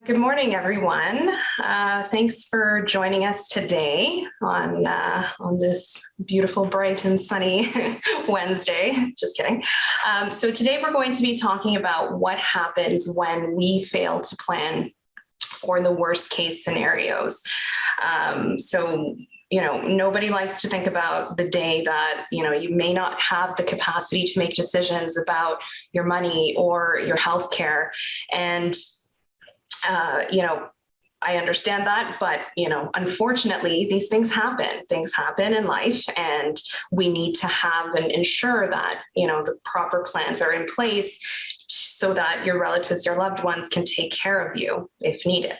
Good morning, everyone. Thanks for joining us today on this beautiful, bright and sunny Wednesday. Just kidding. So today we're going to be talking about what happens when we fail to plan for the worst case scenarios. Nobody likes to think about the day that, you may not have the capacity to make decisions about your money or your healthcare. And I understand that, but, unfortunately, these things happen. Things happen in life, and we need to have and ensure that, the proper plans are in place so that your relatives, your loved ones can take care of you if needed.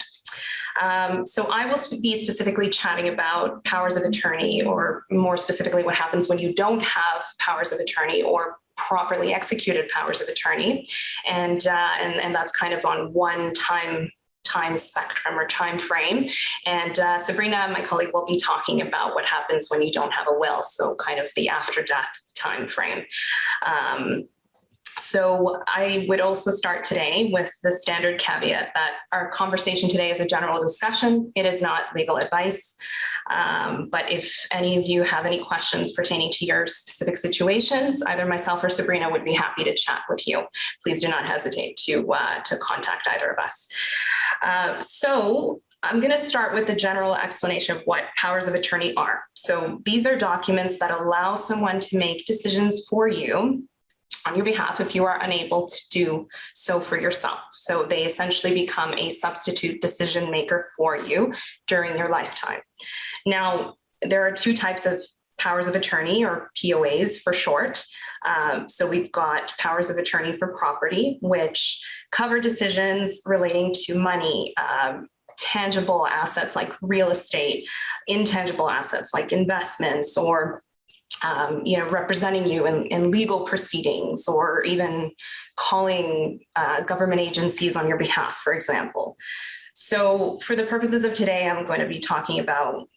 So I will be specifically chatting about powers of attorney, or more specifically, what happens when you don't have powers of attorney or properly executed powers of attorney. And that's kind of on one time spectrum or time frame. And Sabrina, my colleague, will be talking about what happens when you don't have a will. So kind of the after death time frame. So I would also start today with the standard caveat that our conversation today is a general discussion. It is not legal advice. But if any of you have any questions pertaining to your specific situations, either myself or Sabrina would be happy to chat with you. Please do not hesitate to contact either of us. So I'm going to start with the general explanation of what powers of attorney are. So these are documents that allow someone to make decisions for you on your behalf if you are unable to do so for yourself. So they essentially become a substitute decision maker for you during your lifetime. Now, there are two types of powers of attorney, or POAs for short. So we've got powers of attorney for property, which cover decisions relating to money, tangible assets like real estate, intangible assets like investments, or representing you in legal proceedings, or even calling government agencies on your behalf, for example. So for the purposes of today, I'm going to be talking about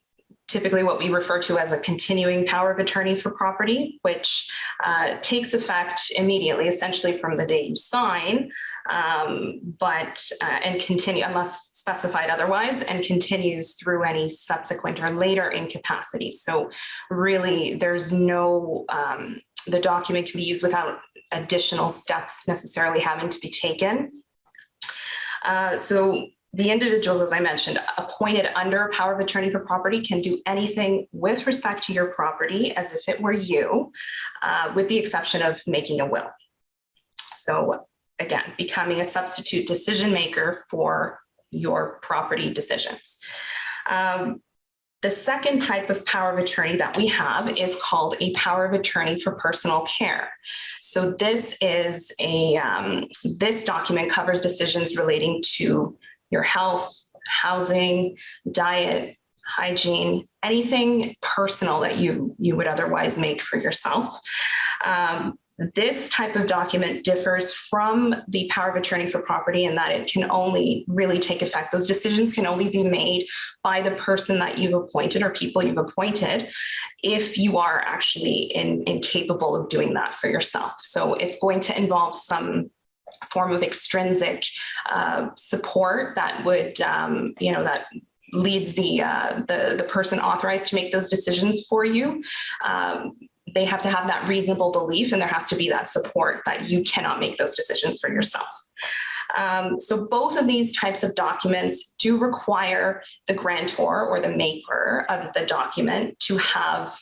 typically what we refer to as a continuing power of attorney for property, which takes effect immediately, essentially from the day you sign, and continue unless specified otherwise, and continues through any subsequent or later incapacity. So really, there's no, the document can be used without additional steps necessarily having to be taken. So the individuals, as I mentioned, appointed under power of attorney for property can do anything with respect to your property as if it were you, with the exception of making a will. So again, becoming a substitute decision maker for your property decisions. The second type of power of attorney that we have is called a power of attorney for personal care. So this is this document covers decisions relating to your health, housing, diet, hygiene, anything personal that you would otherwise make for yourself. This type of document differs from the power of attorney for property in that it can only really take effect. Those decisions can only be made by the person that you've appointed or people you've appointed if you are actually incapable of doing that for yourself. So it's going to involve some form of extrinsic support that would, that leads the person authorized to make those decisions for you. They have to have that reasonable belief, and there has to be that support that you cannot make those decisions for yourself. So both of these types of documents do require the grantor or the maker of the document to have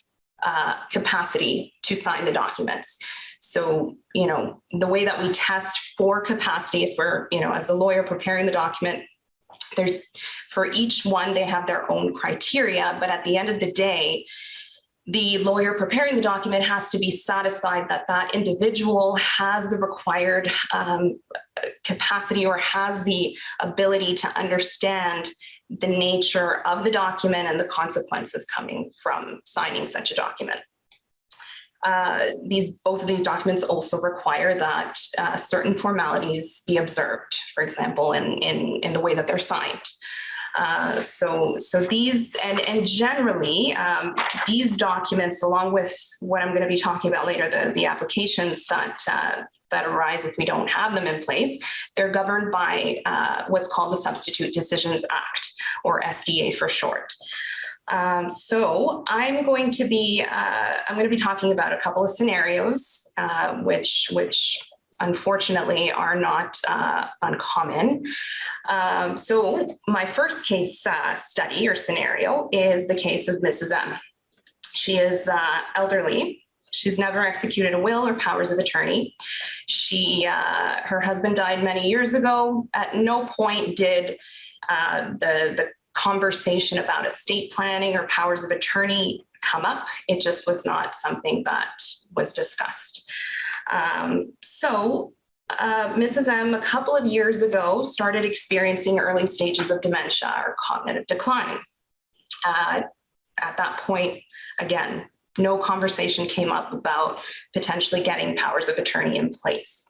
capacity to sign the documents. So, the way that we test for capacity, if we're, as the lawyer preparing the document, for each one, they have their own criteria, but at the end of the day, the lawyer preparing the document has to be satisfied that that individual has the required capacity or has the ability to understand the nature of the document and the consequences coming from signing such a document. Both of these documents also require that certain formalities be observed, for example, in the way that they're signed. So these, and generally, these documents, along with what I'm going to be talking about later, the applications that arise if we don't have them in place, they're governed by what's called the Substitute Decisions Act, or SDA for short. So I'm going to be talking about a couple of scenarios, which unfortunately are not uncommon. So my first case study or scenario is the case of Mrs. M. She is elderly. She's never executed a will or powers of attorney. Her husband died many years ago. At no point did the conversation about estate planning or powers of attorney come up. It just was not something that was discussed. So Mrs. M, a couple of years ago, started experiencing early stages of dementia or cognitive decline. At that point, again, no conversation came up about potentially getting powers of attorney in place.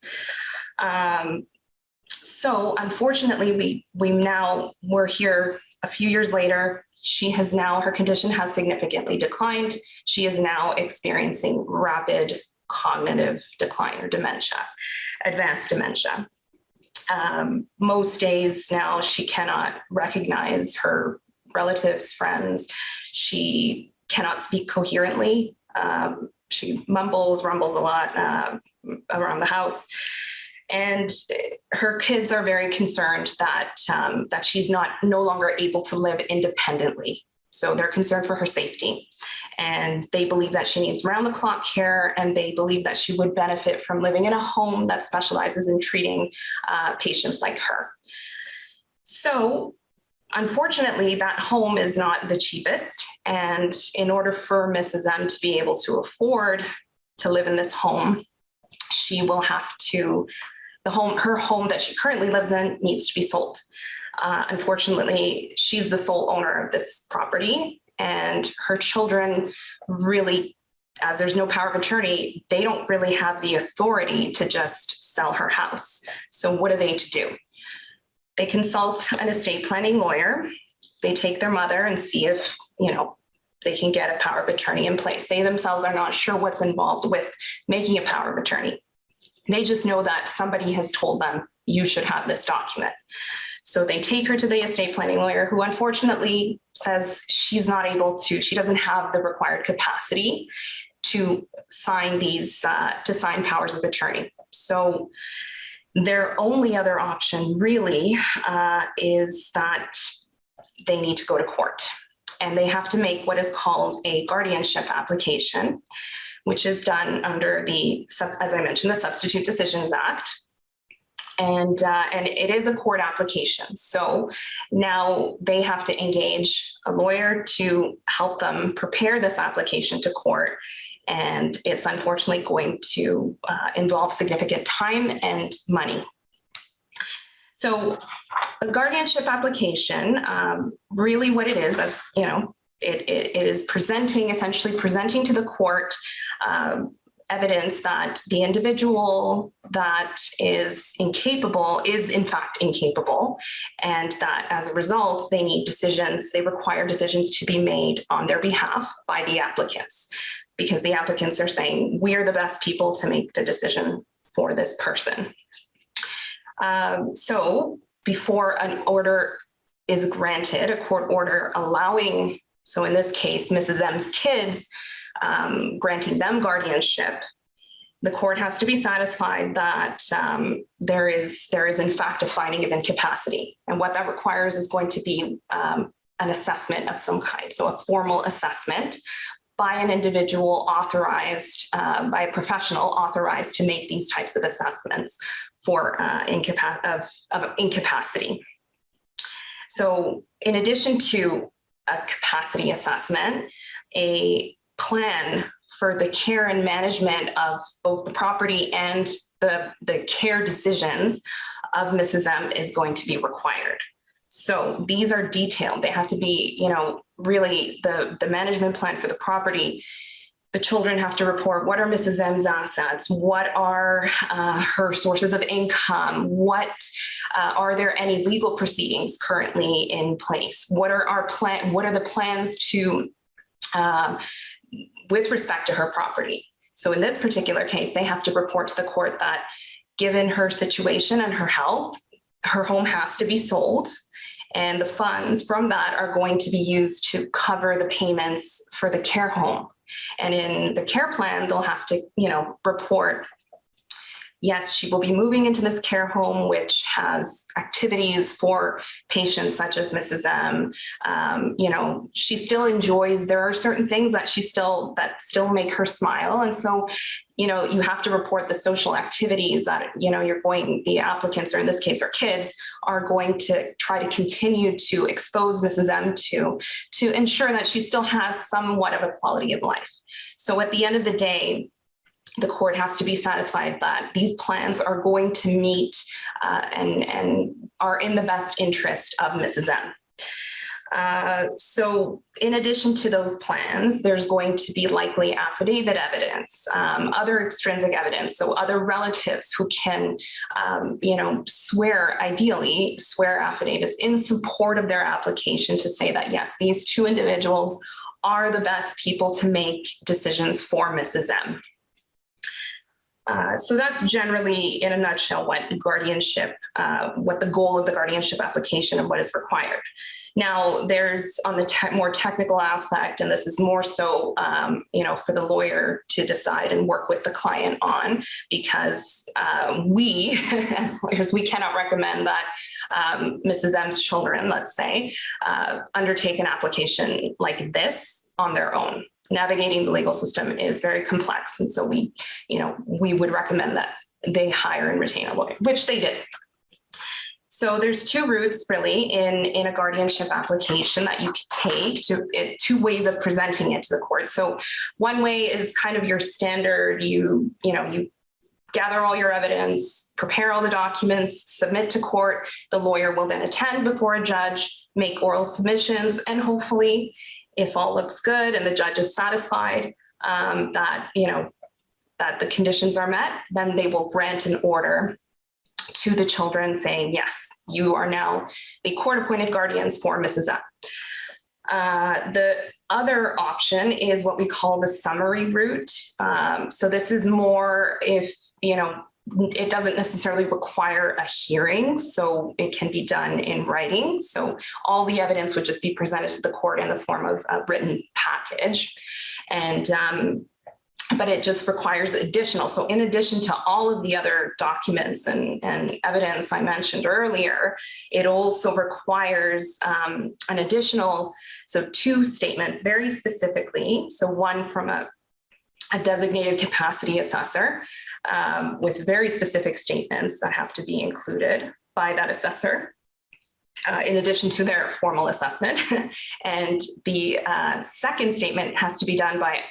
So unfortunately, we're here a few years later. Her condition has significantly declined. She is now experiencing rapid cognitive decline or dementia, advanced dementia. Most days now, she cannot recognize her relatives, friends. She cannot speak coherently. She rumbles a lot around the house. And her kids are very concerned that she's no longer able to live independently. So they're concerned for her safety. And they believe that she needs round-the-clock care, and they believe that she would benefit from living in a home that specializes in treating patients like her. So unfortunately, that home is not the cheapest. And in order for Mrs. M to be able to afford to live in this home, she will have to, her home that she currently lives in needs to be sold. Unfortunately, she's the sole owner of this property, and her children really, as there's no power of attorney, they don't really have the authority to just sell her house. So what are they to do? They consult an estate planning lawyer. They take their mother and see if, they can get a power of attorney in place. They themselves are not sure what's involved with making a power of attorney. They just know that somebody has told them, you should have this document. So they take her to the estate planning lawyer, who unfortunately says she doesn't have the required capacity to sign powers of attorney. So their only other option really is that they need to go to court, and they have to make what is called a guardianship application, which is done under as I mentioned, the Substitute Decisions Act. And it is a court application. So now they have to engage a lawyer to help them prepare this application to court. And it's unfortunately going to involve significant time and money. So the guardianship application, really what it is, as it is essentially presenting to the court evidence that the individual that is incapable is in fact incapable, and that as a result, they require decisions to be made on their behalf by the applicants, because the applicants are saying, we're the best people to make the decision for this person. So before an order is granted, a court order allowing, so in this case, Mrs. M's kids, granting them guardianship, the court has to be satisfied that there is in fact a finding of incapacity. And what that requires is going to be an assessment of some kind. So a formal assessment by an individual authorized, by a professional authorized to make these types of assessments for incapacity. So in addition to a capacity assessment, a plan for the care and management of both the property and the care decisions of Mrs. M is going to be required. So these are detailed. They have to be, really the management plan for the property The children have to report what are Mrs. M's assets, what are her sources of income, what are there any legal proceedings currently in place, what are the plans to with respect to her property. So in this particular case, they have to report to the court that given her situation and her health, her home has to be sold, and the funds from that are going to be used to cover the payments for the care home. And in the care plan, they'll have to, report, yes, she will be moving into this care home, which has activities for patients such as Mrs. M. She still enjoys, there are certain things that still make her smile. And so, you have to report the social activities that, the applicants, or in this case, our kids, are going to try to continue to expose Mrs. M to ensure that she still has somewhat of a quality of life. So at the end of the day, the court has to be satisfied that these plans are going to meet and are in the best interest of Mrs. M. So in addition to those plans, there's going to be likely affidavit evidence, other extrinsic evidence, so other relatives who can, swear affidavits in support of their application to say that, yes, these two individuals are the best people to make decisions for Mrs. M. So that's generally, in a nutshell, what the goal of the guardianship application and what is required. Now, there's on the more technical aspect, and this is more so, for the lawyer to decide and work with the client on, because we, as lawyers, we cannot recommend that Mrs. M's children, let's say, undertake an application like this on their own. Navigating the legal system is very complex. And so we would recommend that they hire and retain a lawyer, which they did. So there's two routes really in a guardianship application that you could take, two ways of presenting it to the court. So one way is kind of your standard, you gather all your evidence, prepare all the documents, submit to court. The lawyer will then attend before a judge, make oral submissions, and hopefully, if all looks good and the judge is satisfied that the conditions are met, then they will grant an order to the children saying, yes, you are now the court-appointed guardians for Mrs. M. The other option is what we call the summary route. So this is more if, it doesn't necessarily require a hearing, so it can be done in writing. So all the evidence would just be presented to the court in the form of a written package. And but it just requires additional. So in addition to all of the other documents and evidence I mentioned earlier, it also requires an additional, so two statements very specifically. So one from a designated capacity assessor with very specific statements that have to be included by that assessor. In addition to their formal assessment. And the second statement has to be done by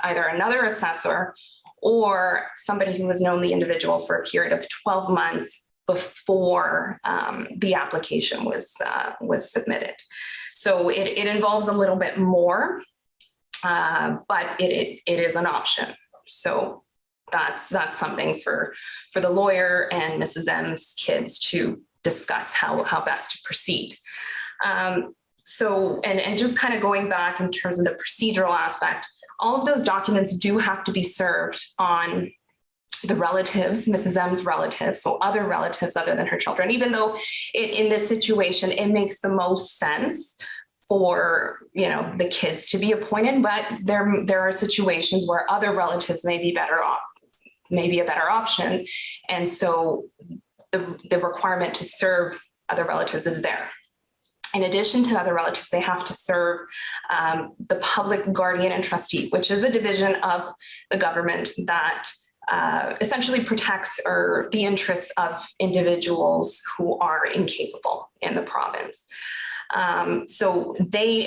either another assessor or somebody who has known the individual for a period of 12 months before the application was submitted. So it involves a little bit more, but it is an option. So that's something for the lawyer and Mrs. M's kids to discuss how best to proceed. So just kind of going back in terms of the procedural aspect, all of those documents do have to be served on the relatives, Mrs. M's relatives, so other relatives other than her children, even though in this situation, it makes the most sense for the kids to be appointed, but there are situations where other relatives may be a better option. And so the requirement to serve other relatives is there. In addition to other relatives, they have to serve the public guardian and trustee, which is a division of the government that essentially protects the interests of individuals who are incapable in the province. So they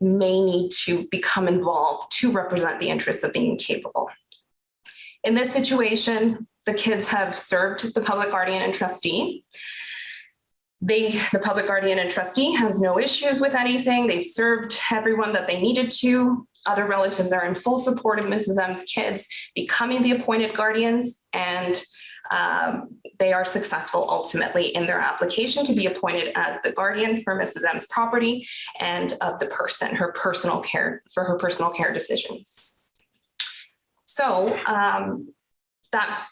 may need to become involved to represent the interests of the incapable. In this situation, the kids have served the public guardian and trustee. The public guardian and trustee has no issues with anything. They've served everyone that they needed to. Other relatives are in full support of Mrs. M's kids becoming the appointed guardians, and they are successful ultimately in their application to be appointed as the guardian for Mrs. M's property and of the person, her personal care decisions. So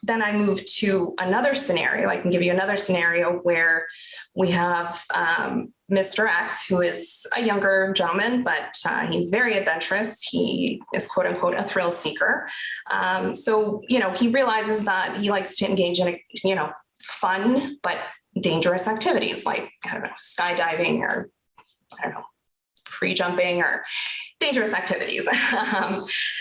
then I move to another scenario. I can give you another scenario where we have Mr. X, who is a younger gentleman, but he's very adventurous. He is quote unquote a thrill seeker. So, he realizes that he likes to engage in, fun, but dangerous activities like, skydiving or, free jumping or dangerous activities.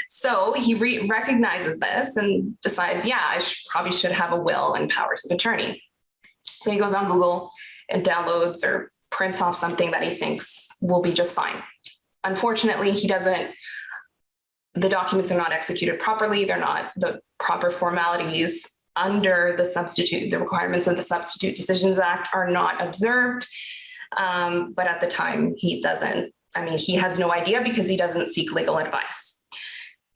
So he recognizes this and decides, I probably should have a will and powers of attorney. So he goes on Google and downloads or prints off something that he thinks will be just fine. Unfortunately, the documents are not executed properly. They're not the proper formalities under the requirements of the Substitute Decisions Act are not observed. But at the time he has no idea because he doesn't seek legal advice.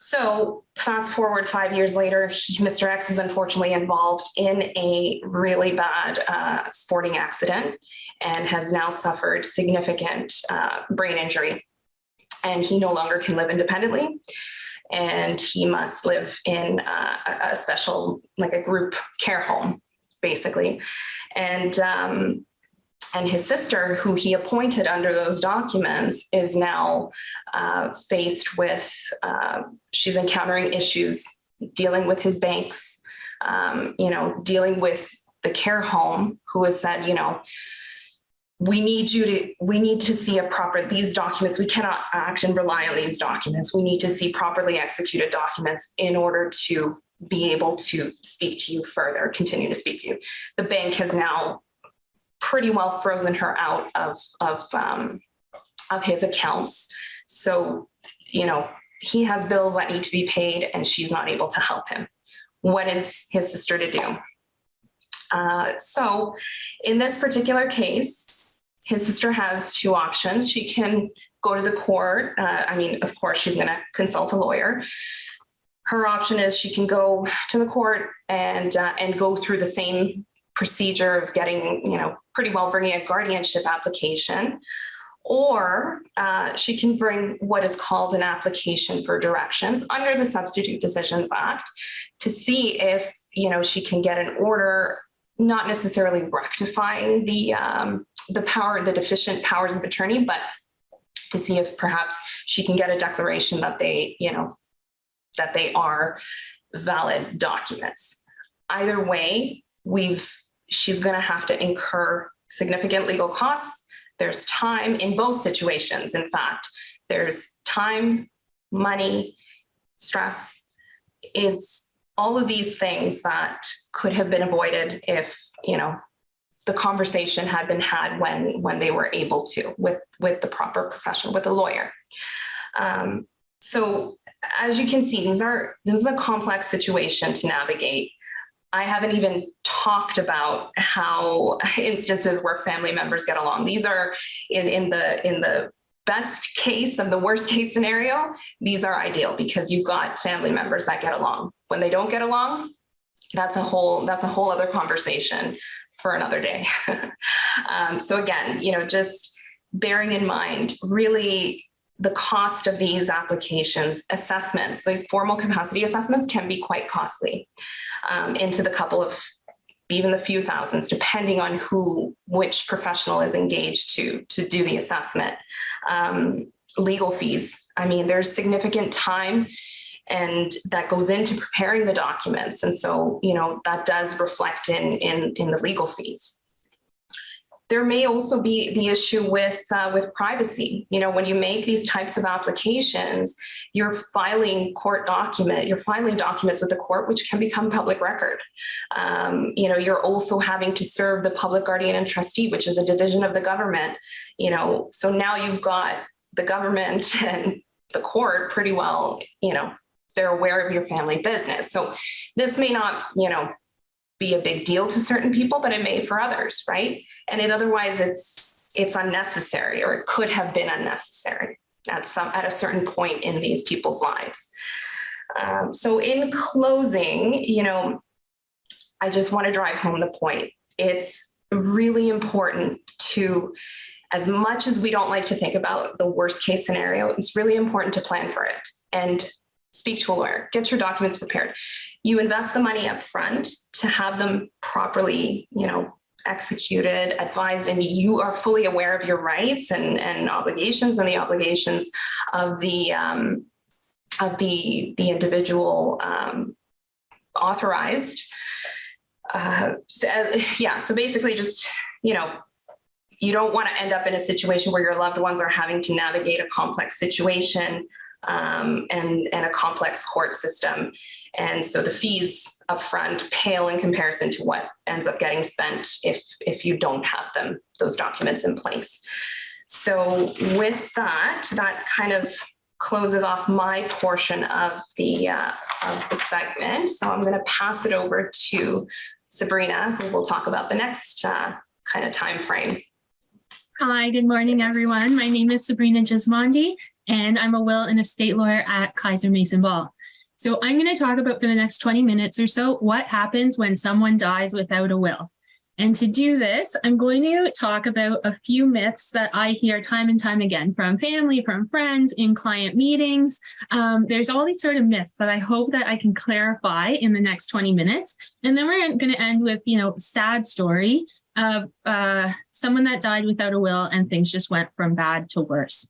So fast forward 5 years later, Mr. X is unfortunately involved in a really bad sporting accident and has now suffered significant brain injury. And he no longer can live independently. And he must live in a special, like a group care home, basically. And his sister, who he appointed under those documents, is now faced with, she's encountering issues dealing with his banks, dealing with the care home, who has said, we need to see these documents. We cannot act and rely on these documents. We need to see properly executed documents in order to be able to speak to you further, continue to speak to you. The bank has now pretty well frozen her out of his accounts. So, he has bills that need to be paid and she's not able to help him. What is his sister to do? So in this particular case, his sister has two options. She can go to the court. Of course, she's going to consult a lawyer. Her option is she can go to the court and go through the same procedure of getting, pretty well bringing a guardianship application, or she can bring what is called an application for directions under the Substitute Decisions Act to see if, she can get an order, not necessarily rectifying the deficient powers of attorney, but to see if perhaps she can get a declaration that they are valid documents. Either way, she's going to have to incur significant legal costs. There's time in both situations. In fact, there's time, money, stress, is all of these things that could have been avoided if, the conversation had been had when they were able to with the proper professional, with a lawyer. So as you can see, this is a complex situation to navigate. I haven't even talked about how instances where family members get along. These are in the best case and the worst case scenario. These are ideal because you've got family members that get along. When they don't get along, that's a whole other conversation for another day. So again, just bearing in mind really the cost of these applications, assessments, these formal capacity assessments can be quite costly, into the couple of, even the few thousands, depending on which professional is engaged to do the assessment. Legal fees. There's significant time and that goes into preparing the documents. And so, that does reflect in the legal fees. There may also be the issue with privacy. When you make these types of applications, you're filing documents with the court, which can become public record. You're also having to serve the public guardian and trustee, which is a division of the government. So now you've got the government and the court pretty well, they're aware of your family business. So this may not, be a big deal to certain people, but it may for others, right? And otherwise it's unnecessary, or it could have been unnecessary at a certain point in these people's lives. So in closing, I just want to drive home the point. It's really important to, as much as we don't like to think about the worst case scenario, it's really important to plan for it and speak to a lawyer, get your documents prepared. You invest the money up front to have them properly, executed, advised, and you are fully aware of your rights and obligations, and the obligations of the individual authorized. So basically just, you don't want to end up in a situation where your loved ones are having to navigate a complex situation and a complex court system. And so the fees upfront pale in comparison to what ends up getting spent if you don't have those documents in place. So with that kind of closes off my portion of the segment. So I'm going to pass it over to Sabrina, who will talk about the next kind of time frame. Hi, good morning, everyone. My name is Sabrina Gismondi, and I'm a will and estate lawyer at Kaiser Mason Ball. So I'm going to talk about for the next 20 minutes or so what happens when someone dies without a will. And to do this, I'm going to talk about a few myths that I hear time and time again from family, from friends, in client meetings. There's all these sort of myths that I hope that I can clarify in the next 20 minutes. And then we're going to end with, sad story of someone that died without a will and things just went from bad to worse.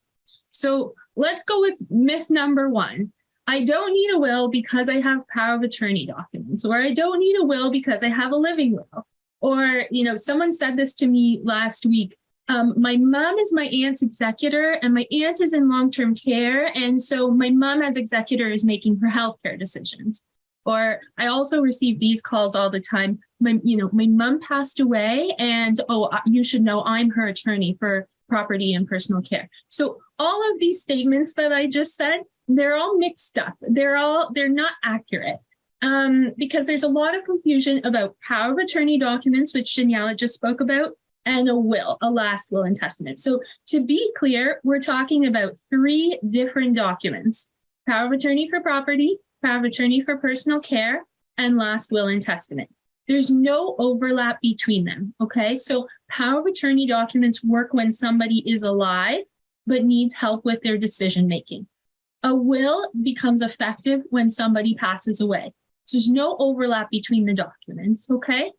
So let's go with myth number one. I don't need a will because I have power of attorney documents, or I don't need a will because I have a living will. Or, someone said this to me last week. My mom is my aunt's executor and my aunt is in long-term care. And so my mom as executor is making her healthcare decisions. Or I also receive these calls all the time. My mom passed away and, you should know I'm her attorney for property and personal care. So all of these statements that I just said, they're all mixed up. They're not accurate. Because there's a lot of confusion about power of attorney documents, which Daniela just spoke about, and a will, a last will and testament. So to be clear, we're talking about 3 different documents: power of attorney for property, power of attorney for personal care, and last will and testament. There's no overlap between them, okay? So power of attorney documents work when somebody is alive, but needs help with their decision-making. A will becomes effective when somebody passes away. So there's no overlap between the documents, okay?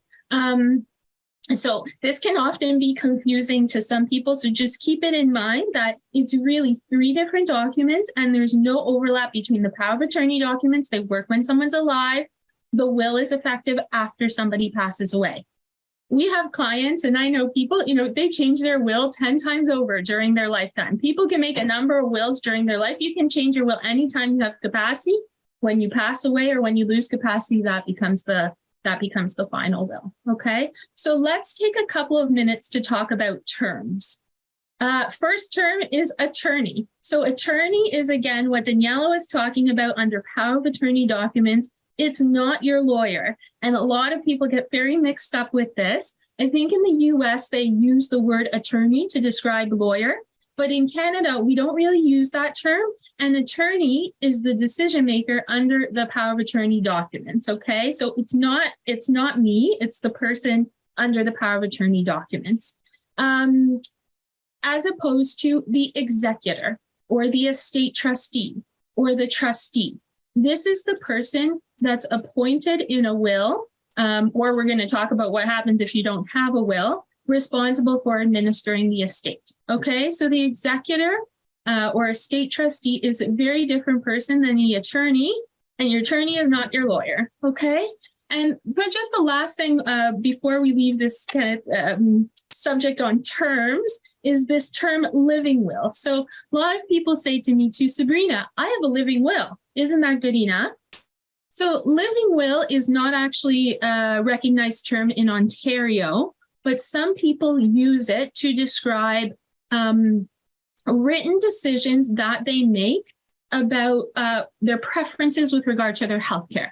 So this can often be confusing to some people. So just keep it in mind that it's really 3 different documents and there's no overlap between the power of attorney documents. They work when someone's alive. The will is effective after somebody passes away. We have clients, and I know people, they change their will 10 times over during their lifetime. People can make a number of wills during their life. You can change your will anytime you have capacity. When you pass away or when you lose capacity, that becomes the final will. Okay, so let's take a couple of minutes to talk about terms. First term is attorney. So attorney is, again, what Daniela was talking about under power of attorney documents. It's not your lawyer. And a lot of people get very mixed up with this. I think in the US, they use the word attorney to describe lawyer. But in Canada, we don't really use that term. An attorney is the decision maker under the power of attorney documents. Okay, so it's not me, it's the person under the power of attorney documents. As opposed to the executor or the estate trustee or the trustee. This is the person that's appointed in a will, or we're going to talk about what happens if you don't have a will, responsible for administering the estate. Okay, so the executor or estate trustee is a very different person than the attorney, and your attorney is not your lawyer. Okay, but just the last thing before we leave this kind of subject on terms is this term living will. So a lot of people say to me too, Sabrina, I have a living will. Isn't that good enough? So living will is not actually a recognized term in Ontario, but some people use it to describe written decisions that they make about their preferences with regard to their healthcare.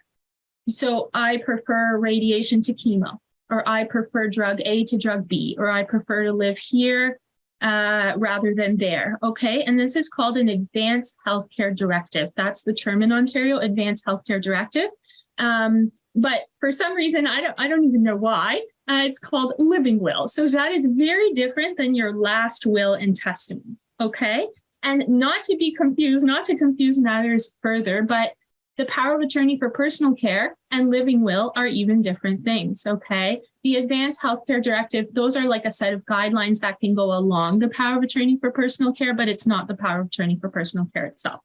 So I prefer radiation to chemo, or I prefer drug A to drug B, or I prefer to live here rather than there. Okay. And this is called an advanced healthcare directive. That's the term in Ontario, advanced healthcare directive. But for some reason, I don't even know why, it's called living will. So that is very different than your last will and testament. Okay. And not to be confused, not to confuse matters further, but the power of attorney for personal care and living will are even different things, okay? The advanced healthcare directive, those are like a set of guidelines that can go along the power of attorney for personal care, but it's not the power of attorney for personal care itself.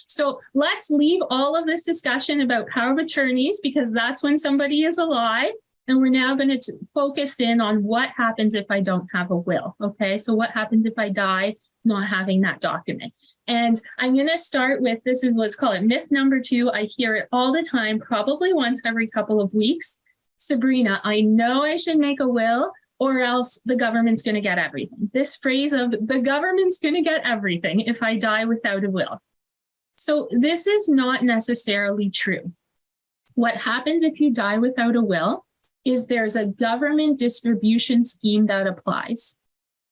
So let's leave all of this discussion about power of attorneys, because that's when somebody is alive. And we're now going to focus in on what happens if I don't have a will, okay? So what happens if I die not having that document? And I'm going to start with, this is, let's call it myth number 2. I hear it all the time, probably once every couple of weeks. Sabrina, I know I should make a will or else the government's going to get everything. This phrase of the government's going to get everything if I die without a will. So this is not necessarily true. What happens if you die without a will is there's a government distribution scheme that applies.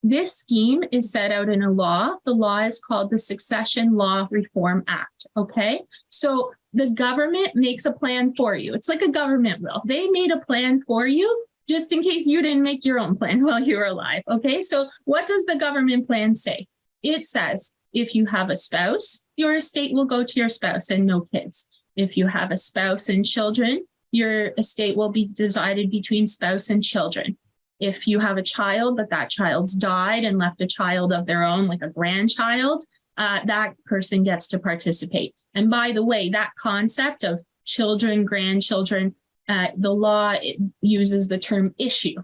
This scheme is set out in a law. The law is called the Succession Law Reform Act, okay? So the government makes a plan for you. It's like a government will. They made a plan for you just in case you didn't make your own plan while you were alive, okay? So what does the government plan say? It says, if you have a spouse, your estate will go to your spouse and no kids. If you have a spouse and children, your estate will be divided between spouse and children. If you have a child, but that child's died and left a child of their own, like a grandchild, that person gets to participate. And by the way, that concept of children, grandchildren, the law uses the term issue.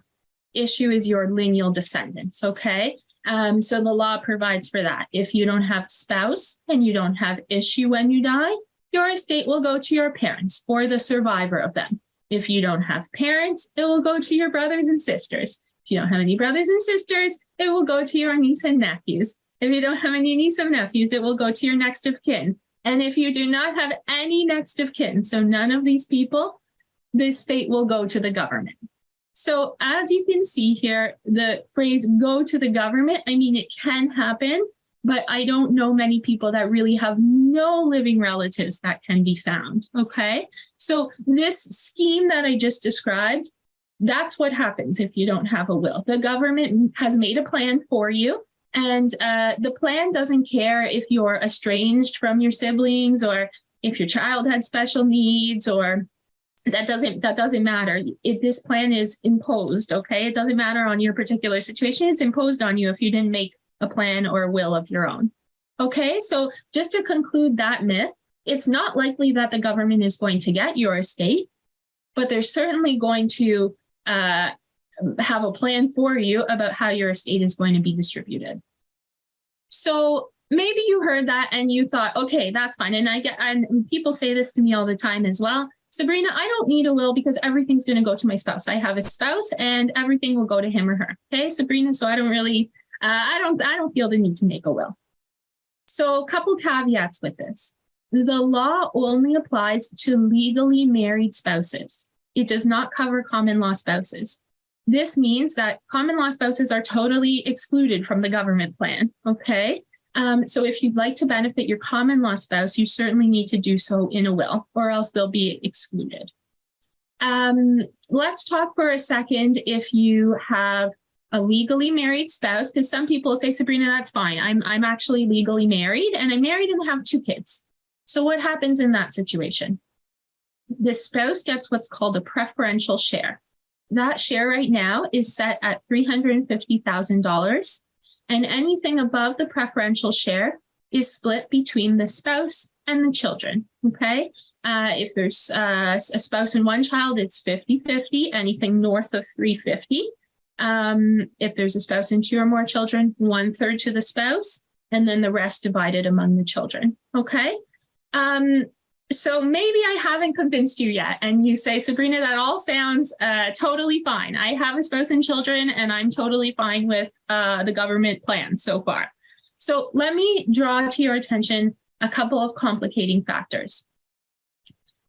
Issue is your lineal descendants, okay? So the law provides for that. If you don't have spouse and you don't have issue when you die, your estate will go to your parents or the survivor of them. If you don't have parents, it will go to your brothers and sisters. If you don't have any brothers and sisters, it will go to your niece and nephews. If you don't have any niece and nephews, it will go to your next of kin. And if you do not have any next of kin, so none of these people, the estate will go to the government. So as you can see here, the phrase go to the government, I mean, it can happen, but I don't know many people that really have no living relatives that can be found, okay? So this scheme that I just described, that's what happens if you don't have a will. The government has made a plan for you, and the plan doesn't care if you're estranged from your siblings or if your child had special needs, or that doesn't matter. If this plan is imposed, okay? It doesn't matter on your particular situation. It's imposed on you if you didn't make a plan or a will of your own. Okay, so just to conclude that myth, it's not likely that the government is going to get your estate, but they're certainly going to have a plan for you about how your estate is going to be distributed. So maybe you heard that and you thought, okay, that's fine. And people say this to me all the time as well. Sabrina, I don't need a will because everything's going to go to my spouse. I have a spouse and everything will go to him or her. Okay, Sabrina, so I don't really, I don't feel the need to make a will. So a couple caveats with this. The law only applies to legally married spouses. It does not cover common law spouses. This means that common law spouses are totally excluded from the government plan, okay? So if you'd like to benefit your common law spouse, you certainly need to do so in a will, or else they'll be excluded. Let's talk for a second if you have a legally married spouse, because some people say, Sabrina, that's fine. I'm actually legally married and I'm married and have 2 kids. So what happens in that situation? The spouse gets what's called a preferential share. That share right now is set at $350,000. And anything above the preferential share is split between the spouse and the children, okay? If there's a spouse and 1 child, it's 50-50, anything north of $350,000. If there's a spouse and 2 or more children, 1/3 to the spouse, and then the rest divided among the children, okay? So maybe I haven't convinced you yet, and you say, Sabrina, that all sounds totally fine. I have a spouse and children, and I'm totally fine with the government plan so far. So let me draw to your attention a couple of complicating factors.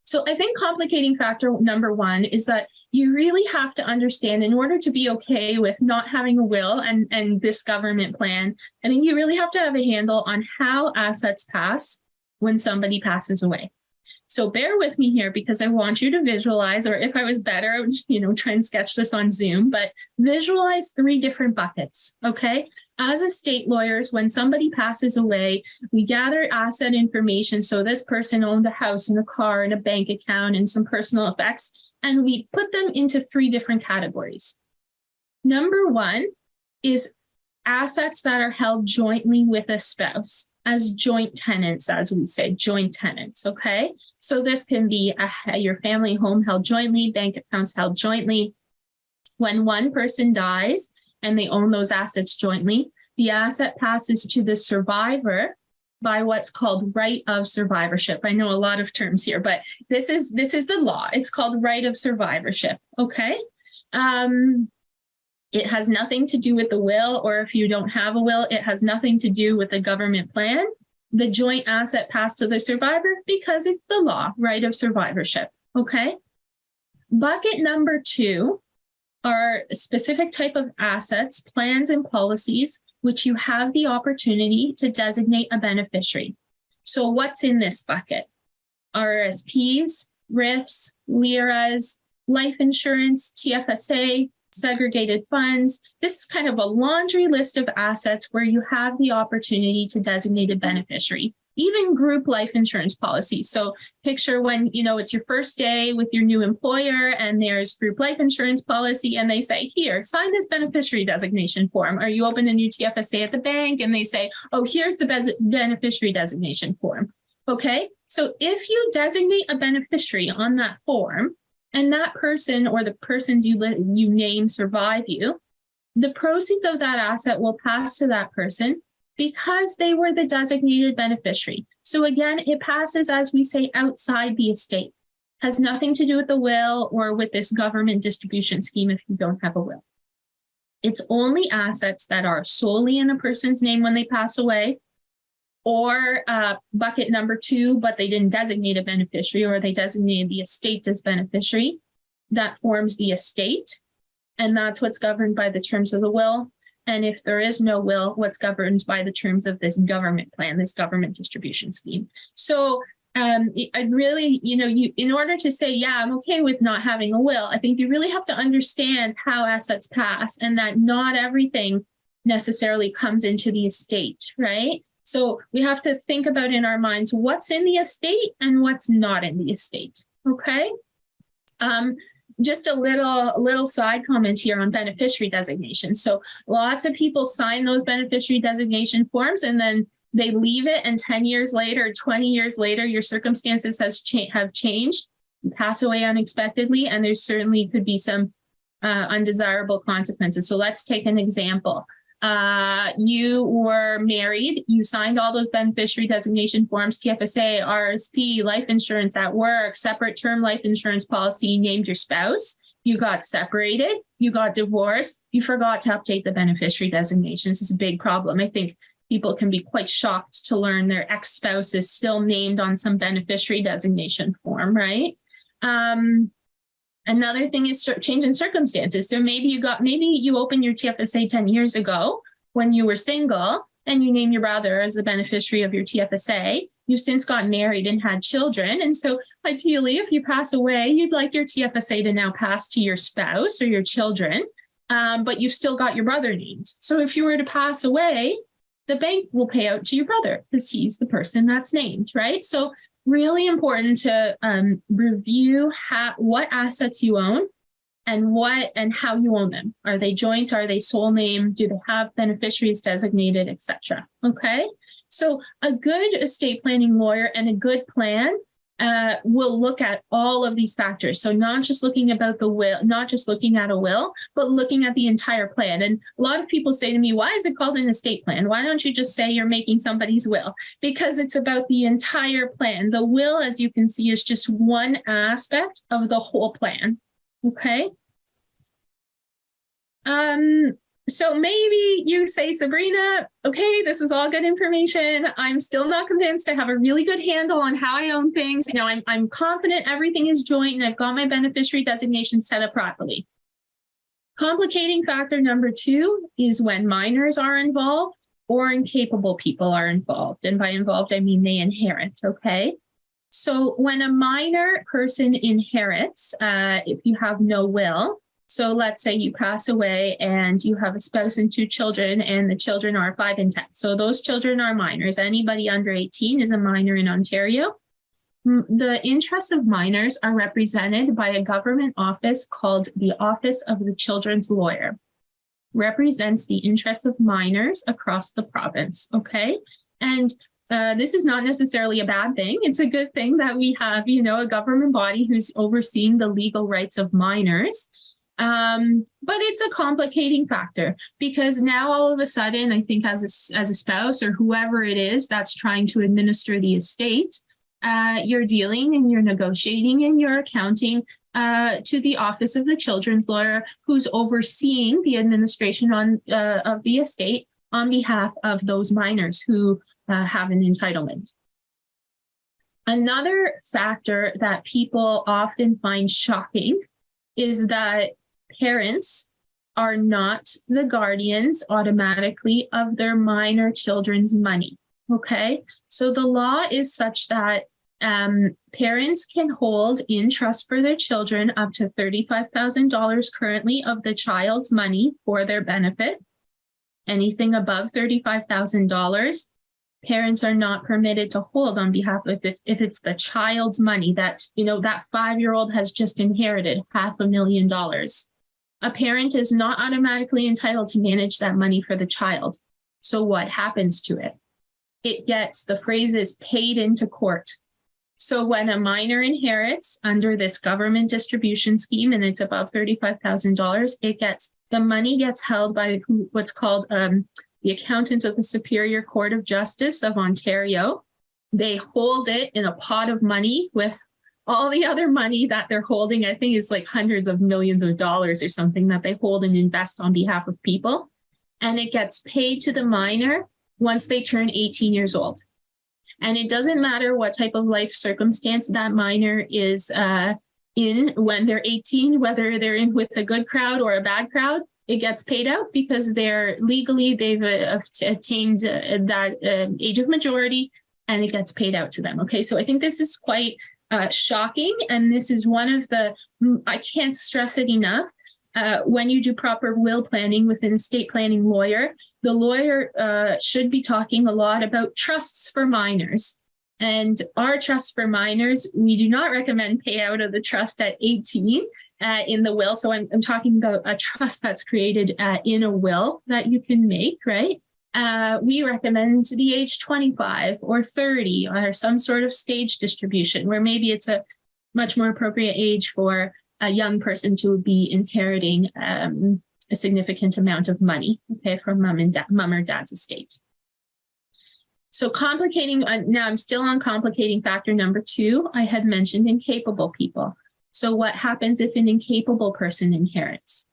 So I think complicating factor number one is that you really have to understand, in order to be okay with not having a will and this government plan, I think you really have to have a handle on how assets pass when somebody passes away. So bear with me here, because I want you to visualize, or if I was better, I would, try and sketch this on Zoom, but visualize 3 different buckets, okay? As estate lawyers, when somebody passes away, we gather asset information. So this person owned a house and a car and a bank account and some personal effects, and we put them into 3 different categories. Number 1 is assets that are held jointly with a spouse, as joint tenants, as we say, joint tenants, okay? So this can be your family home held jointly, bank accounts held jointly. When one person dies and they own those assets jointly, the asset passes to the survivor by what's called right of survivorship. I know a lot of terms here, but this is the law. It's called right of survivorship, okay? It has nothing to do with the will, or if you don't have a will, it has nothing to do with the government plan. The joint asset passed to the survivor because it's the law, right of survivorship, okay? Bucket number 2 are a specific type of assets, plans, and policies, which you have the opportunity to designate a beneficiary. So what's in this bucket? RRSPs, RIFs, LIRAs, life insurance, TFSA, segregated funds. This is kind of a laundry list of assets where you have the opportunity to designate a beneficiary, even group life insurance policies. So picture when, it's your first day with your new employer and there's group life insurance policy and they say, here, sign this beneficiary designation form. Or you open a new TFSA at the bank and they say, oh, here's the beneficiary designation form. Okay, so if you designate a beneficiary on that form, and that person or the persons you name survive you, the proceeds of that asset will pass to that person because they were the designated beneficiary. So again, it passes, as we say, outside the estate. Has nothing to do with the will or with this government distribution scheme if you don't have a will. It's only assets that are solely in a person's name when they pass away, or bucket number 2, but they didn't designate a beneficiary, or they designated the estate as beneficiary. That forms the estate, and that's what's governed by the terms of the will. And if there is no will, what's governed by the terms of this government plan, this government distribution scheme. So I'd really, in order to say, yeah, I'm okay with not having a will, I think you really have to understand how assets pass and that not everything necessarily comes into the estate, right? So we have to think about in our minds what's in the estate and what's not in the estate, okay? Just a little side comment here on beneficiary designation. So lots of people sign those beneficiary designation forms and then they leave it, and 10 years later, 20 years later, your circumstances have changed, you pass away unexpectedly, and there certainly could be some undesirable consequences. So let's take an example. You were married, you signed all those beneficiary designation forms, TFSA, RSP, life insurance at work, separate term life insurance policy, named your spouse, you got separated, you got divorced, you forgot to update the beneficiary designations. This is a big problem. I think people can be quite shocked to learn their ex-spouse is still named on some beneficiary designation form, right? Another thing is change in circumstances. So maybe you opened your TFSA 10 years ago when you were single and you name your brother as the beneficiary of your TFSA. You've since gotten married and had children. And so ideally, if you pass away, you'd like your TFSA to now pass to your spouse or your children, but you've still got your brother named. So if you were to pass away, the bank will pay out to your brother because he's the person that's named, right? So really important to review what assets you own and how you own them. Are they joint? Are they sole name? Do they have beneficiaries designated, etc.? Okay, so a good estate planning lawyer and a good plan will look at all of these factors. So not just looking about the will, not just looking at a will, but looking at the entire plan. And a lot of people say to me, why is it called an estate plan? Why don't you just say you're making somebody's will? Because it's about the entire plan. The will, as you can see, is just one aspect of the whole plan. Okay. So maybe you say, Sabrina, okay, this is all good information. I'm still not convinced. I have a really good handle on how I own things. I'm confident everything is joint and I've got my beneficiary designation set up properly. Complicating factor number 2 is when minors are involved or incapable people are involved. And by involved, I mean they inherit, okay? So when a minor person inherits, if you have no will, so let's say you pass away and you have a spouse and 2 children, and the children are 5 and 10. So those children are minors. Anybody under 18 is a minor in Ontario. The interests of minors are represented by a government office called the Office of the Children's Lawyer. Represents the interests of minors across the province, okay? And this is not necessarily a bad thing. It's a good thing that we have, a government body who's overseeing the legal rights of minors. But it's a complicating factor because now all of a sudden, I think as a spouse or whoever it is that's trying to administer the estate, you're dealing and you're negotiating and you're accounting to the Office of the Children's Lawyer, who's overseeing the administration of the estate on behalf of those minors who have an entitlement. Another factor that people often find shocking is that parents are not the guardians automatically of their minor children's money, okay? So the law is such that parents can hold in trust for their children up to $35,000 currently of the child's money for their benefit. Anything above $35,000, parents are not permitted to hold on behalf of it if it's the child's money that, that 5-year-old has just inherited $500,000. A parent is not automatically entitled to manage that money for the child. So what happens to it? It gets, the phrase is paid into court. So when a minor inherits under this government distribution scheme and it's above $35,000, the money gets held by what's called the accountant of the Superior Court of Justice of Ontario. They hold it in a pot of money with all the other money that they're holding. I think it's like hundreds of millions of dollars or something that they hold and invest on behalf of people. And it gets paid to the minor once they turn 18 years old. And it doesn't matter what type of life circumstance that minor is in when they're 18, whether they're in with a good crowd or a bad crowd, it gets paid out because they've attained that age of majority, and it gets paid out to them. Okay, so I think this is quite shocking. And this is one of the, I can't stress it enough, when you do proper will planning with an estate planning lawyer, the lawyer should be talking a lot about trusts for minors. And our trust for minors, we do not recommend payout of the trust at 18 in the will. So I'm talking about a trust that's created in a will that you can make, right? We recommend to the age 25 or 30 or some sort of stage distribution where maybe it's a much more appropriate age for a young person to be inheriting a significant amount of money, okay, from mom or dad's estate. So complicating, now I'm still on complicating factor number 2. I had mentioned incapable people. So what happens if an incapable person inherits?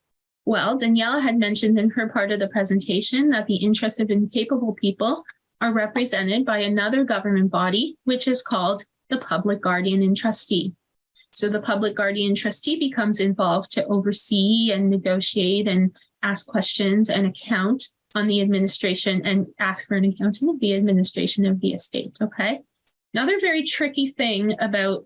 Well, Daniela had mentioned in her part of the presentation that the interests of incapable people are represented by another government body, which is called the public guardian and trustee. So the public guardian trustee becomes involved to oversee and negotiate and ask questions and account on the administration and ask for an accounting of the administration of the estate, okay? Another very tricky thing about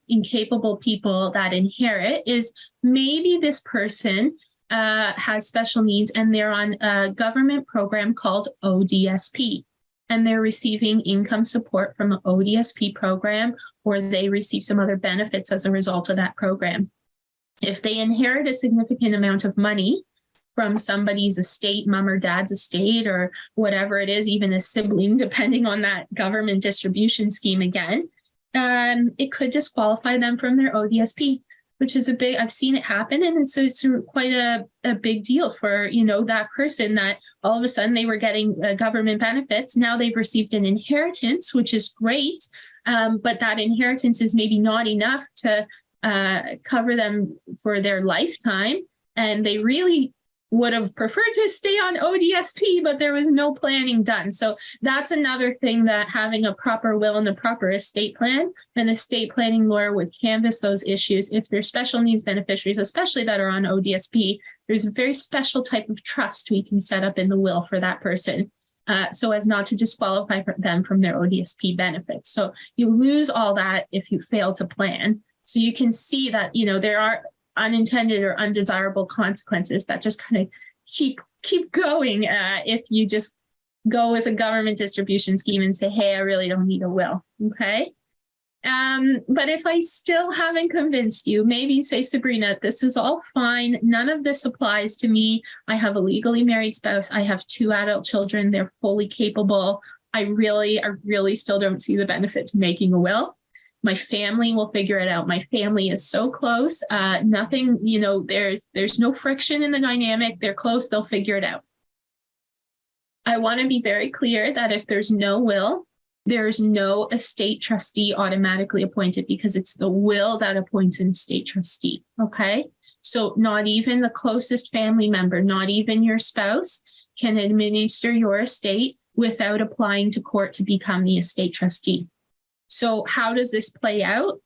incapable people that inherit is maybe this person has special needs and they're on a government program called ODSP, and they're receiving income support from an ODSP program, or they receive some other benefits as a result of that program. If they inherit a significant amount of money from somebody's estate, mom or dad's estate, or whatever it is, even a sibling, depending on that government distribution scheme again, it could disqualify them from their ODSP, which is I've seen it happen. And it's quite a big deal for, that person that all of a sudden they were getting government benefits. Now they've received an inheritance, which is great. But that inheritance is maybe not enough to cover them for their lifetime. And they really would have preferred to stay on ODSP, but there was no planning done. So that's another thing, that having a proper will and a proper estate plan, an estate planning lawyer would canvass those issues. If there's special needs beneficiaries, especially that are on ODSP, there's a very special type of trust we can set up in the will for that person, so as not to disqualify them from their ODSP benefits. So you lose all that if you fail to plan. So you can see that, there are unintended or undesirable consequences that just kind of keep going if you just go with a government distribution scheme and say, hey, I really don't need a will. Okay. But if I still haven't convinced you, maybe you say, Sabrina, this is all fine. None of this applies to me. I have a legally married spouse. I have 2 adult children. They're fully capable. I really still don't see the benefit to making a will. My family will figure it out. My family is so close. Nothing, there's no friction in the dynamic. They're close. They'll figure it out. I want to be very clear that if there's no will, there's no estate trustee automatically appointed, because it's the will that appoints an estate trustee. Okay. So not even the closest family member, not even your spouse, can administer your estate without applying to court to become the estate trustee. So how does this play out?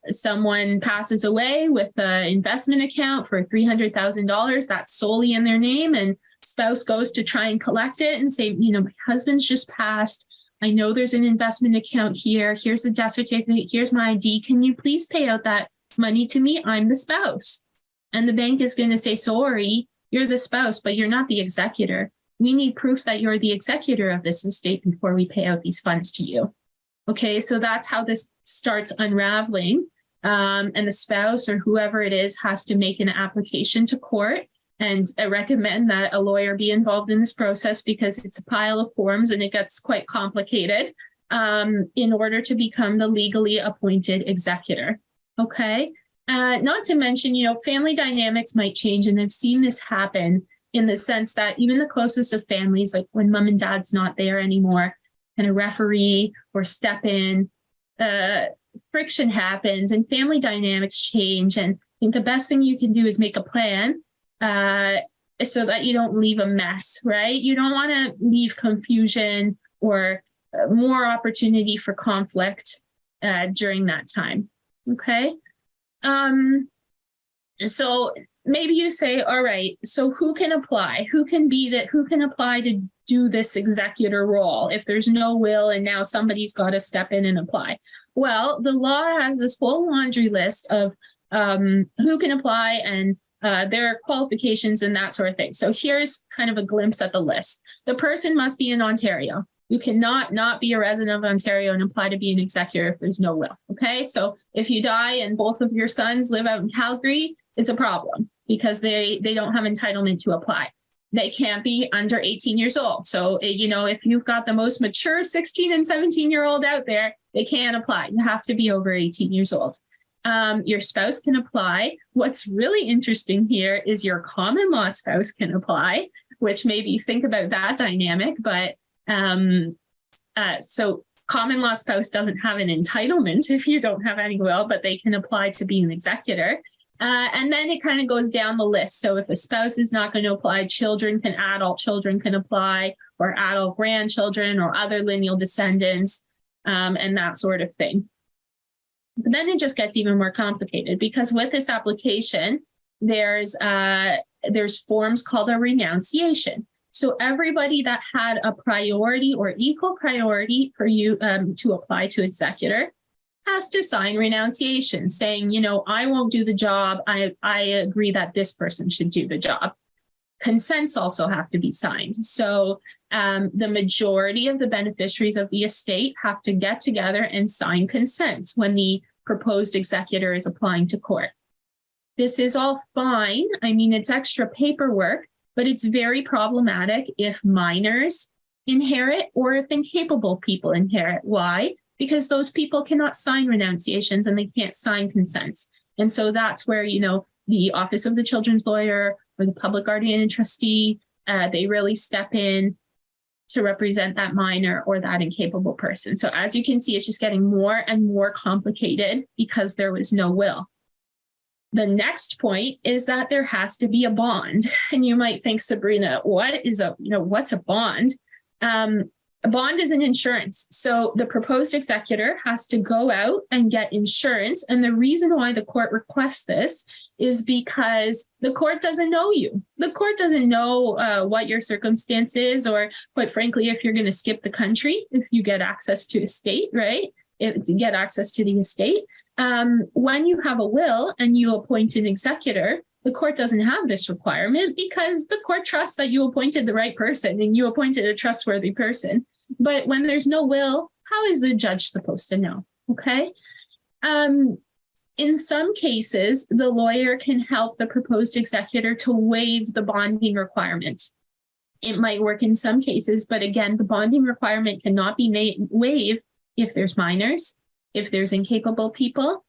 Someone passes away with an investment account for $300,000 that's solely in their name, and spouse goes to try and collect it and say, my husband's just passed. I know there's an investment account here. Here's the death certificate. Here's my ID. Can you please pay out that money to me? I'm the spouse. And the bank is going to say, sorry, you're the spouse, but you're not the executor. We need proof that you're the executor of this estate before we pay out these funds to you. Okay, so that's how this starts unraveling. And the spouse or whoever it is has to make an application to court. And I recommend that a lawyer be involved in this process, because it's a pile of forms and it gets quite complicated in order to become the legally appointed executor. Okay, not to mention, family dynamics might change. And I've seen this happen in the sense that even the closest of families, like when mom and dad's not there anymore, and a referee or step in, friction happens and family dynamics change. And I think the best thing you can do is make a plan so that you don't leave a mess, right? You don't want to leave confusion or more opportunity for conflict during that time. Okay. So maybe you say, all right, so who can apply? Who can apply to do this executor role if there's no will and now somebody's got to step in and apply? Well, the law has this whole laundry list of who can apply and their qualifications and that sort of thing. So here's kind of a glimpse at the list. The person must be in Ontario. You cannot not be a resident of Ontario and apply to be an executor if there's no will. Okay, so if you die and both of your sons live out in Calgary, it's a problem because they don't have entitlement to apply. They can't be under 18 years old. So, if you've got the most mature 16 and 17-year-old out there, they can't apply. You have to be over 18 years old. Your spouse can apply. What's really interesting here is your common law spouse can apply, which maybe you think about that dynamic. But so common law spouse doesn't have an entitlement if you don't have any will, but they can apply to be an executor. And then it kind of goes down the list. So if a spouse is not going to apply, adult children can apply, or adult grandchildren or other lineal descendants, and that sort of thing. But then it just gets even more complicated, because with this application, there's forms called a renunciation. So everybody that had a priority or equal priority for you to apply to executor has to sign renunciation saying, I won't do the job. I agree that this person should do the job. Consents also have to be signed. So the majority of the beneficiaries of the estate have to get together and sign consents when the proposed executor is applying to court. This is all fine. I mean, it's extra paperwork, but it's very problematic if minors inherit or if incapable people inherit. Why? Because those people cannot sign renunciations and they can't sign consents. And so that's where, the Office of the Children's Lawyer or the Public Guardian and Trustee, they really step in to represent that minor or that incapable person. So as you can see, it's just getting more and more complicated because there was no will. The next point is that there has to be a bond. And you might think, Sabrina, what's a bond? A bond is an insurance. So the proposed executor has to go out and get insurance. And the reason why the court requests this is because the court doesn't know you. The court doesn't know what your circumstance is, or quite frankly, if you're going to skip the country, if you get access to estate, right? Get access to the estate. When you have a will and you appoint an executor, the court doesn't have this requirement because the court trusts that you appointed the right person and you appointed a trustworthy person. But when there's no will, how is the judge supposed to know? Okay. In some cases, the lawyer can help the proposed executor to waive the bonding requirement. It might work in some cases, but again, the bonding requirement cannot be waived if there's minors, if there's incapable people,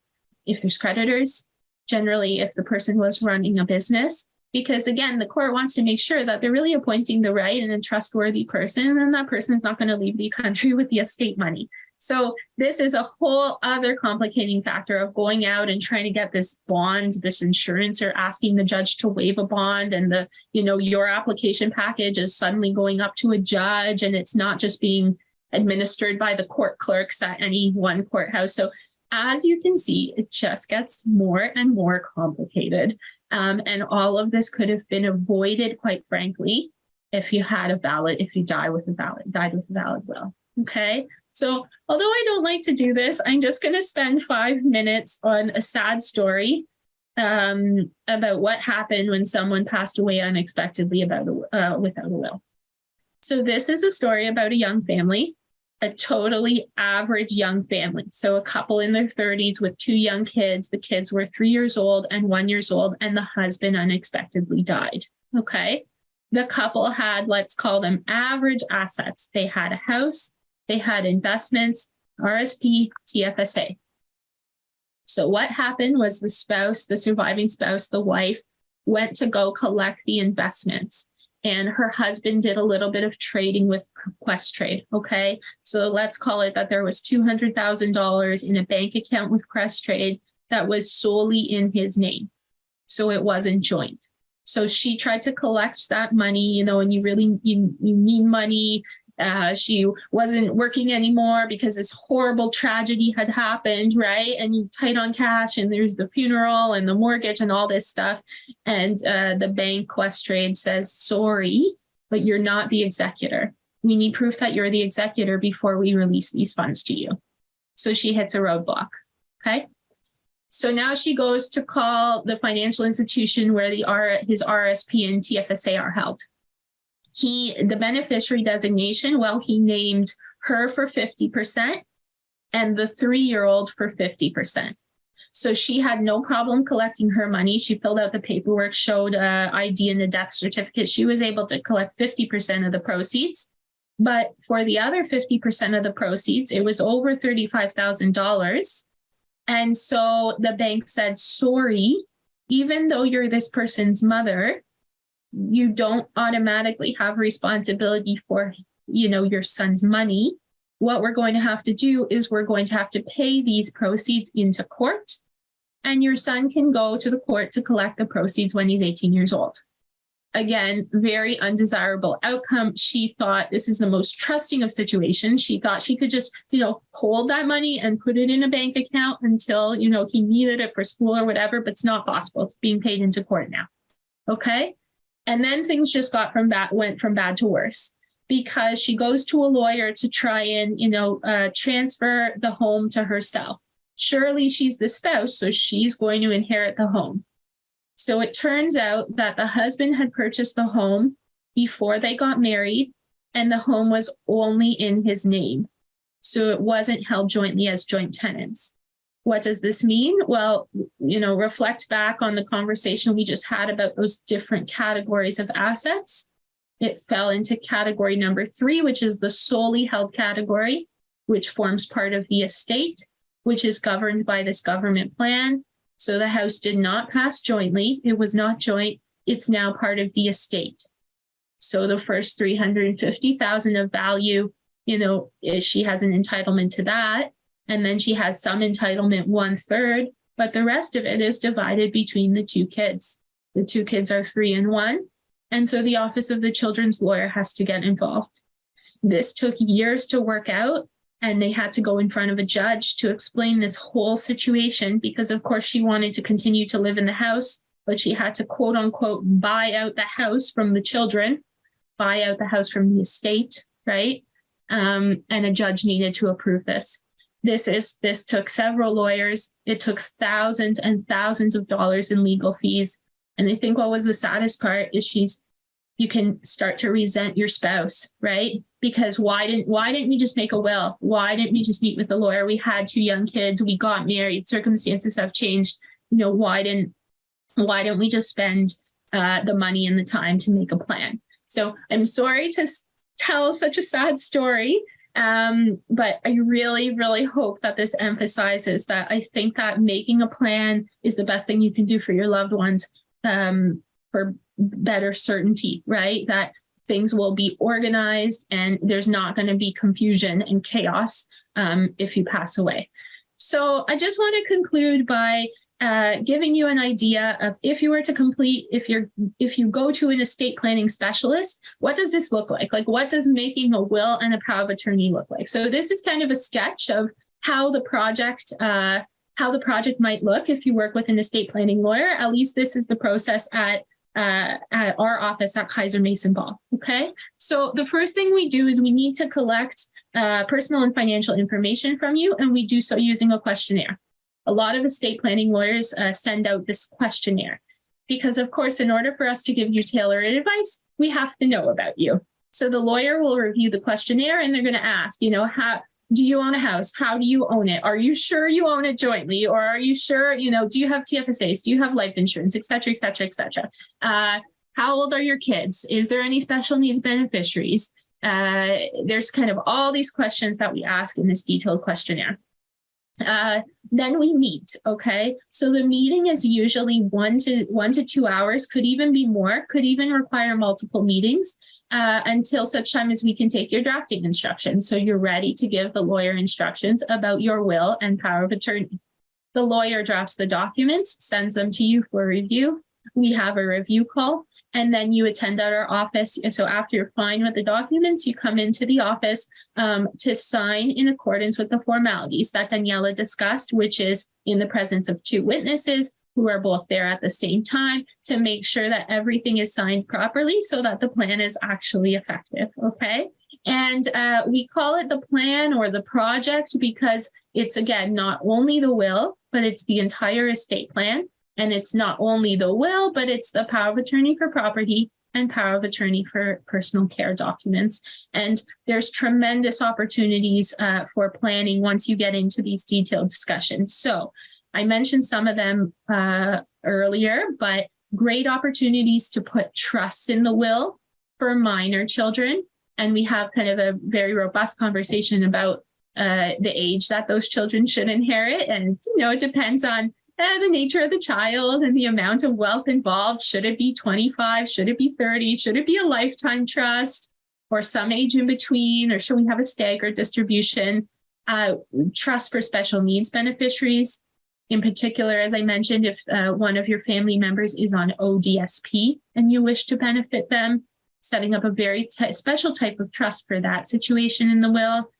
if there's creditors, generally if the person was running a business, because again, the court wants to make sure that they're really appointing the right and a trustworthy person, and then that person is not going to leave the country with the estate money. So this is a whole other complicating factor of going out and trying to get this bond, this insurance, or asking the judge to waive a bond, and your application package is suddenly going up to a judge, and it's not just being administered by the court clerks at any one courthouse. So as you can see, it just gets more and more complicated. And all of this could have been avoided, quite frankly, if you died with a valid will. Okay. So although I don't like to do this, I'm just going to spend 5 minutes on a sad story about what happened when someone passed away unexpectedly without a will. So this is a story about a young family, a totally average young family. So a couple in their 30s with 2 young kids. The kids were 3 years old and 1 year old, and the husband unexpectedly died. Okay. The couple had, let's call them average assets. They had a house, they had investments, RSP, TFSA. So what happened was the surviving spouse, the wife, went to go collect the investments. And her husband did a little bit of trading with Quest Trade. Okay. So let's call it that there was $200,000 in a bank account with Quest Trade that was solely in his name. So it wasn't joint. So she tried to collect that money, and you need money. She wasn't working anymore because this horrible tragedy had happened, right? And you tight on cash, and there's the funeral and the mortgage and all this stuff. And the bank, Quest Trade, says, sorry, but you're not the executor. We need proof that you're the executor before we release these funds to you. So she hits a roadblock. Okay. So now she goes to call the financial institution where his RSP and TFSA are held. The beneficiary designation, he named her for 50% and the 3-year-old for 50%. So she had no problem collecting her money. She filled out the paperwork, showed ID and the death certificate. She was able to collect 50% of the proceeds. But for the other 50% of the proceeds, it was over $35,000. And so the bank said, sorry, even though you're this person's mother, you don't automatically have responsibility for, your son's money. What we're going to have to do is we're going to have to pay these proceeds into court, and your son can go to the court to collect the proceeds when he's 18 years old. Again, very undesirable outcome. She thought this is the most trusting of situations. She thought she could just, hold that money and put it in a bank account until, he needed it for school or whatever, but it's not possible. It's being paid into court now. Okay. And then things just went from bad to worse, because she goes to a lawyer to try and, transfer the home to herself. Surely she's the spouse, so she's going to inherit the home. So it turns out that the husband had purchased the home before they got married, and the home was only in his name. So it wasn't held jointly as joint tenants. What does this mean? Well, reflect back on the conversation we just had about those different categories of assets. It fell into category number 3, which is the solely held category, which forms part of the estate, which is governed by this government plan. So the house did not pass jointly. It was not joint. It's now part of the estate. So the first $350,000 of value, she has an entitlement to that. And then she has some entitlement 1/3 but the rest of it is divided between the two kids. The two kids are 3 and 1. And so the Office of the Children's Lawyer has to get involved. This took years to work out, and they had to go in front of a judge to explain this whole situation because, of course, she wanted to continue to live in the house, but she had to, quote unquote, buy out the house from the children, buy out the house from the estate, right? And a judge needed to approve this. This took several lawyers. It took thousands and thousands of dollars in legal fees. And I think what was the saddest part is you can start to resent your spouse, right? Because why didn't we just make a will? Why didn't we just meet with the lawyer? We had 2 young kids, we got married, circumstances have changed. Why didn't we just spend the money and the time to make a plan? So I'm sorry to tell such a sad story, but I really, really hope that this emphasizes that I think that making a plan is the best thing you can do for your loved ones, for better certainty, right? That things will be organized and there's not going to be confusion and chaos if you pass away. So I just want to conclude by giving you an idea of if you were to complete, if you go to an estate planning specialist, what does this look like? Like, what does making a will and a power of attorney look like? So this is kind of a sketch of how the project might look if you work with an estate planning lawyer. At least this is the process at our office at Kaiser Mason Ball. Okay. So the first thing we do is we need to collect personal and financial information from you, and we do so using a questionnaire. A lot of estate planning lawyers send out this questionnaire because, of course, in order for us to give you tailored advice, we have to know about you. So the lawyer will review the questionnaire and they're going to ask, how do you own a house? How do you own it? Are you sure you own it jointly? Or are you sure, do you have TFSAs? Do you have life insurance, et cetera, et cetera, et cetera? How old are your kids? Is there any special needs beneficiaries? There's kind of all these questions that we ask in this detailed questionnaire. Then we meet. Okay. So the meeting is usually 1 to 2 hours, could even be more, could even require multiple meetings until such time as we can take your drafting instructions. So you're ready to give the lawyer instructions about your will and power of attorney. The lawyer drafts the documents, sends them to you for review. We have a review call. And then you attend at our office. So after you're fine with the documents, you come into the office to sign in accordance with the formalities that Daniela discussed, which is in the presence of 2 witnesses who are both there at the same time to make sure that everything is signed properly so that the plan is actually effective. Okay. And we call it the plan or the project because it's, again, not only the will, but it's the entire estate plan. And it's not only the will, but it's the power of attorney for property and power of attorney for personal care documents. And there's tremendous opportunities for planning once you get into these detailed discussions. So I mentioned some of them earlier, but great opportunities to put trusts in the will for minor children. And we have kind of a very robust conversation about the age that those children should inherit. And, it depends on the nature of the child and the amount of wealth involved. Should it be 25? Should it be 30? Should it be a lifetime trust or some age in between? Or should we have a staggered distribution? Trust for special needs beneficiaries. In particular, as I mentioned, if one of your family members is on ODSP and you wish to benefit them, setting up a very special type of trust for that situation in the will.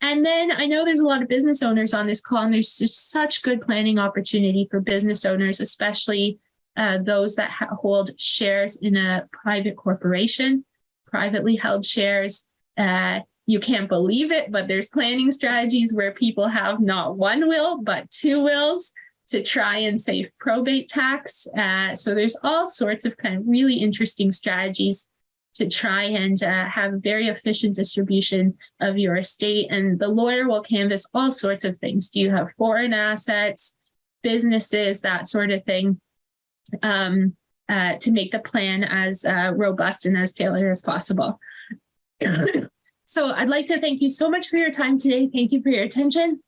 And then I know there's a lot of business owners on this call, and there's just such good planning opportunity for business owners, especially those that hold shares in a private corporation, privately held shares. You can't believe it, but there's planning strategies where people have not 1 will, but 2 wills to try and save probate tax. So there's all sorts of kind of really interesting strategies to try and have a very efficient distribution of your estate. And the lawyer will canvass all sorts of things. Do you have foreign assets, businesses, that sort of thing, to make the plan as robust and as tailored as possible. So I'd like to thank you so much for your time today. Thank you for your attention.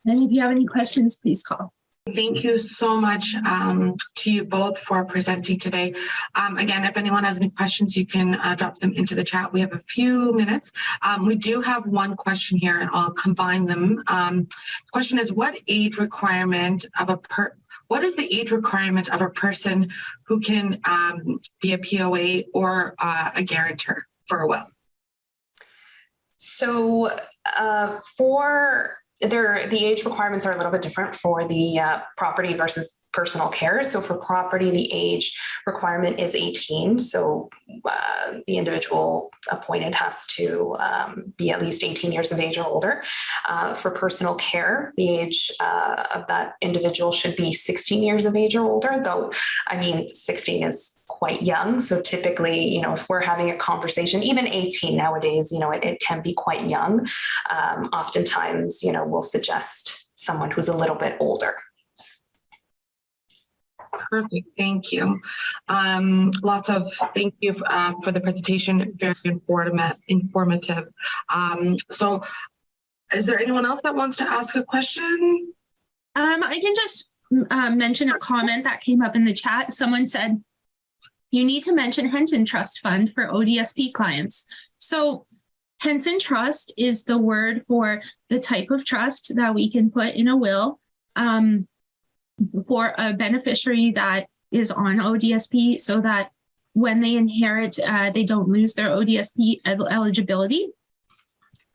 And if you have any questions, please call. Thank you so much to you both for presenting today. Again, if anyone has any questions, you can drop them into the chat. We have a few minutes. We do have one question here, and I'll combine them. The question is, what age requirement of a what is the age requirement of a person who can be a POA or a guarantor for a will? So the age requirements are a little bit different for the property versus personal care. So for property, the age requirement is 18. So the individual appointed has to be at least 18 years of age or older. For personal care, the age of that individual should be 16 years of age or older, though, 16 is quite young. So typically, if we're having a conversation, even 18 nowadays, it can be quite young. Oftentimes, we'll suggest someone who's a little bit older. Perfect. Thank you. Thank you for the presentation. Very informative. So is there anyone else that wants to ask a question? I can just mention a comment that came up in the chat. Someone said, you need to mention Henson Trust Fund for ODSP clients. So Henson Trust is the word for the type of trust that we can put in a will for a beneficiary that is on ODSP, so that when they inherit, they don't lose their ODSP eligibility.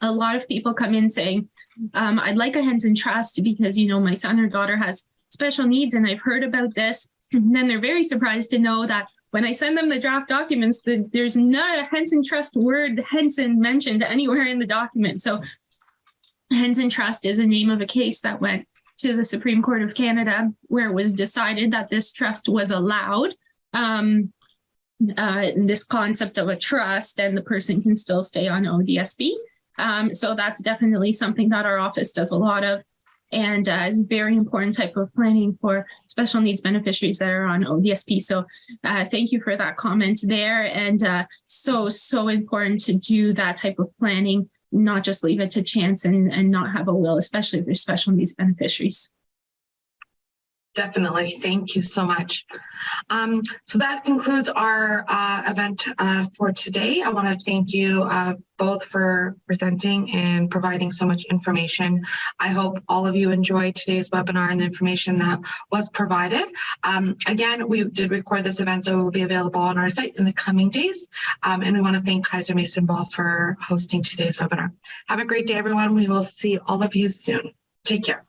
A lot of people come in saying, I'd like a Henson Trust because, my son or daughter has special needs and I've heard about this. And then they're very surprised to know that when I send them the draft documents, there's not a Henson Trust word Henson mentioned anywhere in the document. So Henson Trust is a name of a case that went to the Supreme Court of Canada, where it was decided that this trust was allowed. This concept of a trust, and the person can still stay on ODSP. So that's definitely something that our office does a lot of, and is a very important type of planning for special needs beneficiaries that are on ODSP. So thank you for that comment there. And so important to do that type of planning, not just leave it to chance and not have a will, especially if there's special needs beneficiaries. Definitely. Thank you so much. So that concludes our event for today. I want to thank you both for presenting and providing so much information. I hope all of you enjoyed today's webinar and the information that was provided. Again, we did record this event, so it will be available on our site in the coming days. And we want to thank Kaiser Mason Ball for hosting today's webinar. Have a great day, everyone. We will see all of you soon. Take care.